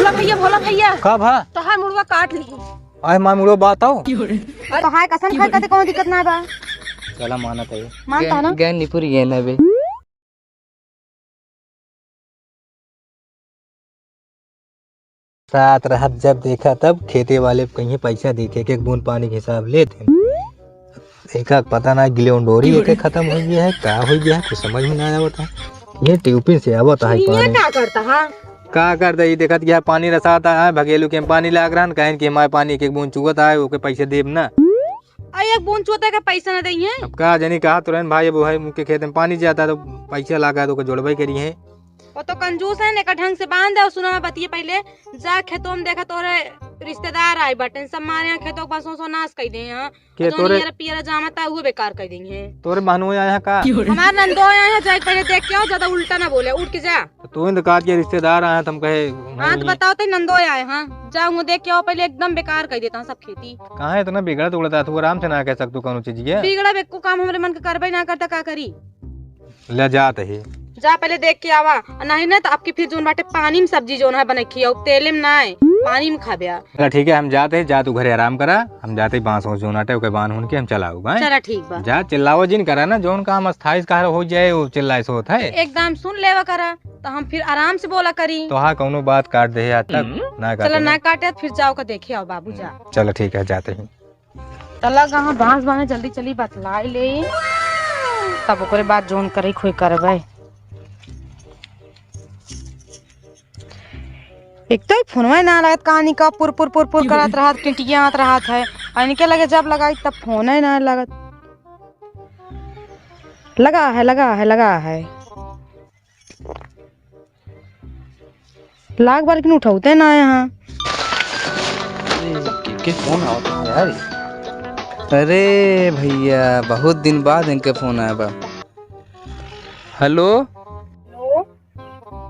भोला भैया कब है तो हाय मुड़वा काट ली। आए मां मुड़ो बात आओ तो हाय कसम खाए कहते कोनो दिक्कत ना बा। चला माना तो मानता ना गैन निपुर ये ना बे। साथ रहत जब देखा तब खेते वाले कहीं पैसा देते एक बूंद पानी के हिसाब लेते देखा पता ना गिलोंडोरी एक खत्म हो गया है क्या हो गया है कुछ समझ में ना आवता है। ये ट्यूबिन से आवता है ये पानी क्या करता हां का करता ये देखत गया पानी रसाता है भगेलू के पानी लाग रहा कहें कि हमारे पानी के बूंद चुगता है ओके पैसे देब ना आई एक बूंद चोता का पैसा ना दई है। अब का जनी कहा तुरंत भाई वो है उनके खेत में पानी जाता है तो पैसा लगा तो जोड़वाई करी है वो तो कंजूस है ने का ढंग से बांध दे। सुना मैं बतिए पहले जा खेतों में देखा तोरे रिश्तेदार आए बटन सब मारे यहाँ खेतों का सो नाश कर दे हां के तोरे पियरा जामता हुए बेकार कर देंगे। तोरे बहनों आया का हमार नंदो आया है जाके पहले देख के आओ ज्यादा उल्टा ना बोले उठ के जा। तू इन काट के रिश्तेदार आया तुम कहे हाँ तो बताओ तो नंदो आए हां जाऊंगा देख के आओ पहले एकदम बेकार कर देता सब खेती। कहाँ है इतना बिगड़ा उड़ता तू आराम से ना कह सकतू कौन चीज है बिगड़ा बेक्को काम हमारे मन के करबे ना करता का करी ले जात है जा पहले देख के आवा नहीं ना तो आपकी फिर जोन बाटे पानी में सब्जी जोन है बनखी और तेले में ना पानी में खाबे। चला ठीक है हम जाते हैं जा तू घरे आराम करा हम जाते बांस हो जोनाटे ओके बांध हुन के हम चलाऊगा चला ठीक बा जा चिल्लाओ जिन करा ना जोन काम अस्थाई का हो जाए वो चिल्लाए सो होता है एकदम सुन लेवा करा तो हम फिर आराम से बोला करी। तो हाँ कौनो बात काट दे आज तक ना चला काटे ना काटे फिर जाओ का देखे आओ बाबू जा। चलो ठीक है जाते हैं तला कहाँ बांस बांधे जल्दी चली बतलाई ले तब ओकरे बाद जोन करे खोई करबे। एक तो फोनवा ना लगत कहानी का पुर पुर पुर पुर करत रहत टिटिया आत रहत है और इनके लगे जब लगाई तब फोन ही ना लगत लगा है लाख बार क्यों उठाते ना यहाँ के फोन आवता है यार। अरे भैया बहुत दिन बाद इनके फोन आया बा। हेलो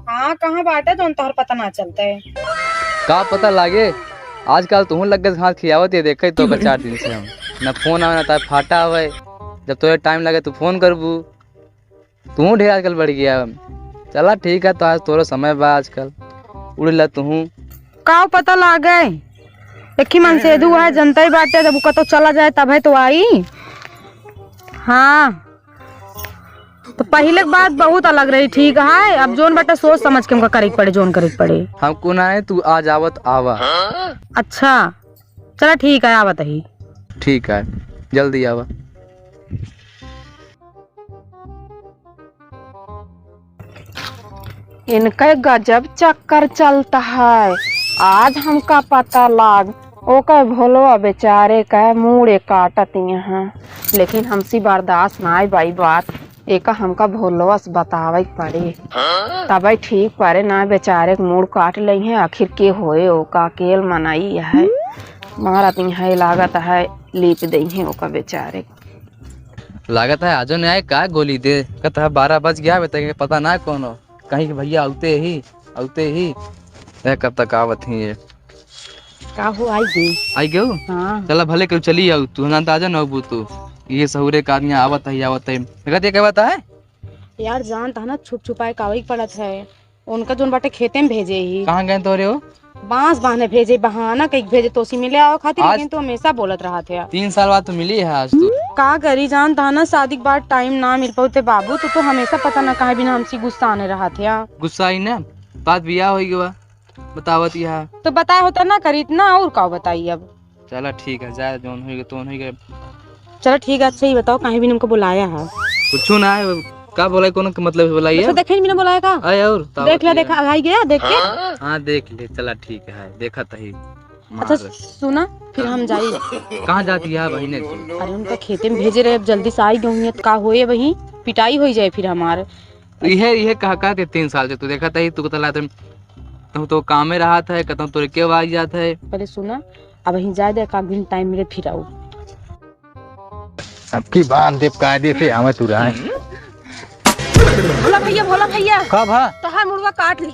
हाँ कहाँ बाटे तो तोहर पता ना चलता है का पता लागे आजकल तुम लग गए घास खियावत ये देखे तो 4 दिन से हम ना फोन आवे ना तार फाटा आवे जब तो टाइम लगे तो फोन करबू तू ढेर आजकल बढ़ गया। चला ठीक है तो आज तोरो समय बा आजकल उड़ ला तू का पता लागे एक ही मन से है जनता ही बाटे जब तो चला जाए तब है तो आई। हाँ तो पहले की बात बहुत अलग रही ठीक है अब जोन बाटे सोच समझ के हमका करे पड़े जोन करे पड़े। हमको ना है तू आज आवत आवा। अच्छा चला ठीक है आवत ही ठीक है जल्दी आवा। इनका गजब चक्कर चलता है आज हमका पता लाग ओका भोलवा बेचारे का मुड़े काटत यहाँ लेकिन हमसी बर्दाश्त ना आई बाई बात एक हमका भोलवा से बतावे पड़े तब ठीक पड़े ना बेचारे के मुड़ काट ले है आखिर के होए ओका अकेल मनाई है मारत है लागत है लीप दई है ओका बेचारे लागत है आजो ने आए का गोली दे कहता 12 बज गया बता पता ना कौन हो कहीं भैया आते ही कब तक आवत ही ये का हो आई गयो। हाँ चला भले क्यों चली आऊ तू ना ताजा न हो तू ये सहुरे का आदमी आवत है कहते क्या बता है यार जानता है ना छुप छुपाए कावई पड़त है उनका जोन बाटे खेते में भेजे ही कहाँ गए तो रे हो बांस बांधे भेजे बहाना कहीं भेजे तो सी मिले आओ खातिर लेकिन तो हमेशा बोलत रहा थे 3 साल बाद तो मिली है आज तू का करी जानता है ना शादी के बाद टाइम ना मिल पाते बाबू तो हमेशा पता ना कहे बिना हमसे गुस्सा आने रहा थे गुस्सा ही ना बात बिया हो गया बतावत यहाँ तो बताया होता ना करी इतना और का बताइए अब। चला ठीक है जा जोन हो गया तो हो गया। चलो ठीक है अच्छा ही बताओ कहीं भी हमको बुलाया है कुछ ना है का बोला कौन मतलब बुलाइए देखे भी ना बुलाया का आए और देख लिया देखा आई गया देख के हाँ देख ले चला ठीक है देखा तही अच्छा सुना फिर हम जाइए कहाँ जाती है बहने अरे उनका खेते में भेजे रहे अब जल्दी से आई गई का होए वही पिटाई हो जाए फिर हमारे यह कहा 3 साल से तू देखा था तू कतला तो काम में रहा था कहता तोरे के आ जाता है पहले सुना अब वहीं जाए दे का दिन टाइम मिले फिर आओ सबकी बांध देव कायदे से आवे तू रहा भोला भैया कब है तो हाय मुड़वा काट ली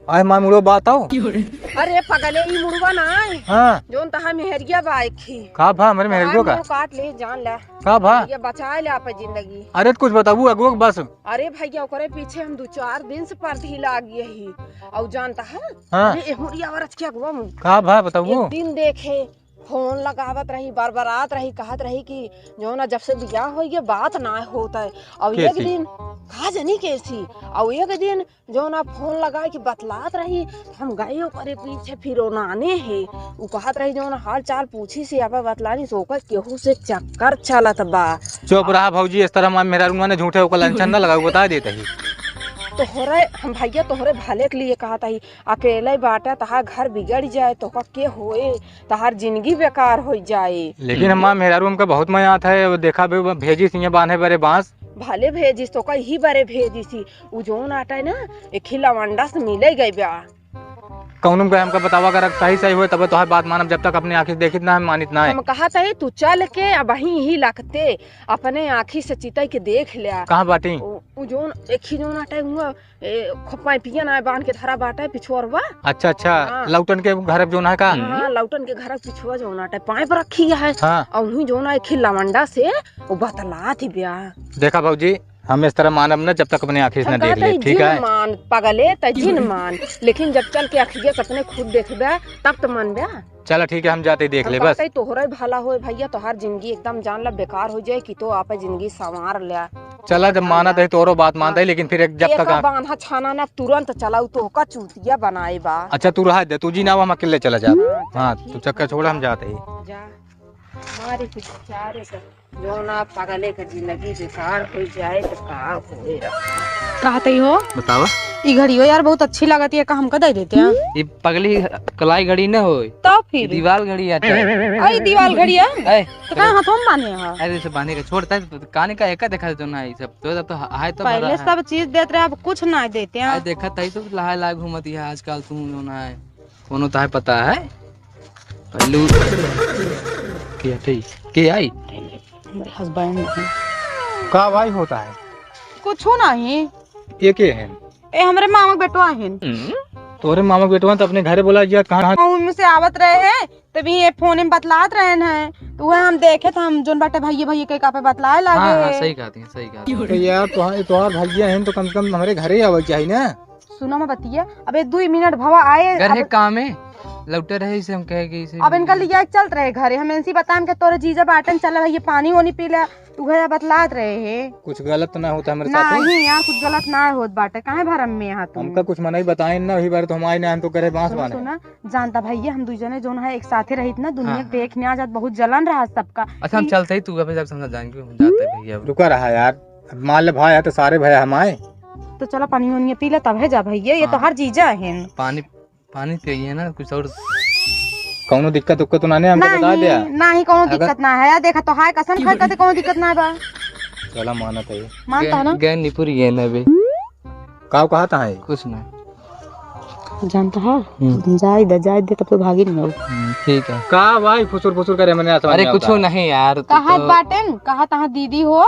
आए माँ मुड़ो बात आओ। अरे पगले ई मुड़वा ना हाँ जोन तहा मेहरिया बाइक थी का भा हमारे मेहरगो का काट ले जान ले का भा। ये बचा ले आप जिंदगी। अरे तो कुछ बताबू अगो बस। अरे भैया ओकरे पीछे हम 2-4 दिन से पड़ती लाग ही और जानता है हाँ अरे एहुरिया औरत क्या हुआ का भा बताबू। एक दिन देखे फोन लगावत रही बरबरात रही कहत रही कि जो ना जब से बियाह हो गया बात ना होता है और एक कैसी? दिन कहा जनी कैसी और एक दिन जो ना फोन लगा के बतलात रही हम गए ओकरे पीछे फिर नाने है वो कहत रही जो ना हाल चाल पूछी से अब बतलानी सो ओकर केहू से चक्कर चलत बा। चुप रहा भौजी, इस तरह माँ मेरा रुआ ने झूठे होकर लंचन न लगाऊ बता देते ही। तोहरे हम भैया तोहरे भले के लिए कहा था अकेले बाटा तहार घर बिगड़ जाए तो के होए तहार जिंदगी बेकार हो जाए। लेकिन हमारा मेरा रूम का बहुत मजा आता है। वो देखा भी भेजी सी बांधे बड़े बांस भले भेजिस तो ही बारे भेजी सी उ जोन आटा है ना एक खिलावंडा से मिले गई ब्या कौन का हमका बतावा कर सही सही हुए तब तो बात मानब, जब तक अपनी आंखें देखित ना हम मानित ना है। हम कहा था तू चल के अब ही लगते अपने आँखी से चिता के देख लिया कहाँ बाटी उ जोन एक ही जोन आटा हुआ खोपाई पिया ना बांध के धरा बाटा पिछुआ। अच्छा अच्छा हाँ। लौटन के घर जो ना का हाँ लौटन के घर पिछुआ जोन आटा पाइप रखी है हाँ। और उन्हीं जोन एक खिलावंडा से वो बतला थी ब्या। देखा भाजी हम इस तरह मानब न जब तक अपने आंखें से न देख ले, ठीक है। मान पगले त जिन मान लेकिन जब चल के अखिया अपने खुद देखबे तब तो मन ब्या। चलो ठीक है हम जाते देख ले बस। तोहरे भला हो भैया तोहार जिंदगी एकदम जान ला बेकार हो जाए कि तो आप जिंदगी संवार ले। चला जब माना तो तोरो बात मानता है, लेकिन फिर जब तक बांधा छाना ना तुरंत चलाऊ तो का चूतिया बनाए बा। अच्छा तू रहा दे, तू जी ना हम अकेले चला जा। हाँ तू चक्कर छोड़ हम जाते ही जा हमारे कुछ चारे से जो ना पगले का जिंदगी बेकार हो जाए तो का होए। कहते हो बतावा। ई घड़ी हो यार बहुत अच्छी लगती है, का हमका दे देते हैं। ये पगली कलाई घड़ी न हो, तो फिर दीवार घड़ी आता है। आई दीवार घड़ी है ए, तो कहाँ हाथों में बांधे हैं। अरे से बांधे का छोड़ता है काने का एका देखा तो ना ये सब तो हाय तो पहले सब चीज देते रहे अब कुछ ना देते हैं। देखा तई तो लहाय लाग घूमती है आजकल तू ना है कोनो तो है पता है पहलू के हटई के आई हस्बैंड का भाई होता है कुछ नहीं ये के है ए हमारे मामा बेटवा है तोरे मामा बेटवा तो अपने घरे बोला जा कहाँ में से आवत रहे हैं तभी ये फोन में बतलात रहे हैं तो वह हम देखे थे हम जोन बाटे भैया भैया के कापे बतलाए हाँ, हाँ, लागे। सही कहती है सही कहती है। तो यार तोहार भैया हैं तो कम से कम हमारे घरे आवे चाहिए ना। सुनो मैं बतिया अबे 2 मिनट भवा आए घर है काम है लौटे रहे इसे हम कहे कि इसे अब इनका लिया चल रहे घरे हम इनसी बतान के तोरे जीजा बाटन चल भैया पानी वानी पी ले तू घर बतलात रहे है कुछ गलत तो ना होता हमारे साथ। नहीं यार कुछ गलत ना होत बाटे काहे भरम में यहाँ तुम हमका कुछ मना ही बताए ना वही बार तो हम आए ना हम तो करे बांस बांधे। सुना जानता भैया हम दुजने जोन है एक साथे रहित ना दुनिया के देखने आ जात बहुत जलन रहा सबका। अच्छा हम चलते ही तू अभी जब समझ जाएंगे हम जाते हैं भैया। रुका रहा यार, मान ले भाई है तो सारे भैया हम आए तो चलो पानी वानी पी ले तब है जा भैया ये तो हर जीजा है। पानी पानी पिए ना कुछ और कौनो दिक्कत उक्कत तो ना ने हमको बता दिया नहीं कोनो दिक्कत ना है देखा तो हाय कसम खाए कहते कोनो दिक्कत ना है बा चला माना था ये मानता है ना गैन निपुरी है ना बे काव कहा था है कुछ ना जानता है जाए दे तब तो भागी नहीं हो ठीक है का भाई फुसुर फुसुर करे मैंने अरे कुछ नहीं यार कहा बाटेन कहा तहा दीदी हो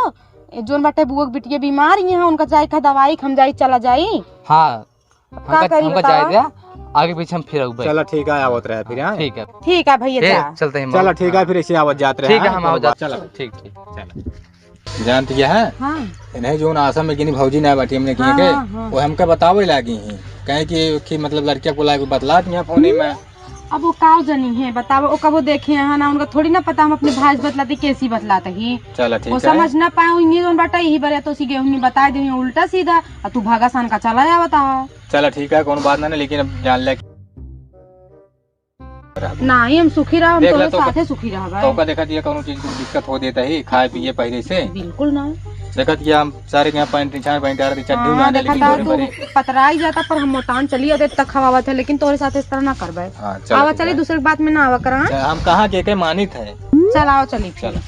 जोन बाटे बुआ बिटिया बीमार यहाँ उनका जाए का दवाई हम जाई चला जाई। हाँ हमका जाए दिया आगे पीछे हम फिर चला ठीक है आवत रहे फिर। ठीक है भैया जा चलते हैं चला ठीक है फिर ऐसे आवत जाते रहे। ठीक है हम आवत चला ठीक ठीक चला जानती है हाँ नहीं जो आसम में गिनी भौजी ना बाटी हमने किए के वो हमका बतावे लागी है कहे कि मतलब लड़किया को लागे बतला दिया फोन में। अब वो काव जनी है बताओ वो कबो देखे है ना उनका थोड़ी ना पता हम अपने भाई बतलाते कैसी बतलाते ही चला ठीक वो है समझ ना पाए जोन बाटा यही बरे तो सी गेहूं बता दे उल्टा सीधा और तू भागा सान का चला जा बता। चला ठीक है कौन बात ना लेकिन अब जान ले नहीं हम सुखी रहा हम देख तो ले तो साथे सुखी रहा तो का देखा दिया कौन चीज की दिक्कत हो देता ही खाए पिए पहले से बिल्कुल ना देखा दिया हम सारे यहाँ पैंट चार पैंट आ रहे चड्डी में हाँ, आने देखा लेकिन था थोड़े तू बड़े। पतरा ही जाता पर हम मोटान चली आते तक खवावा थे लेकिन तोरे साथ इस तरह ना करबे। हाँ आवा चल चली दूसरी बात में ना आवा करा हम कहाँ के मानित है चल आओ चली चल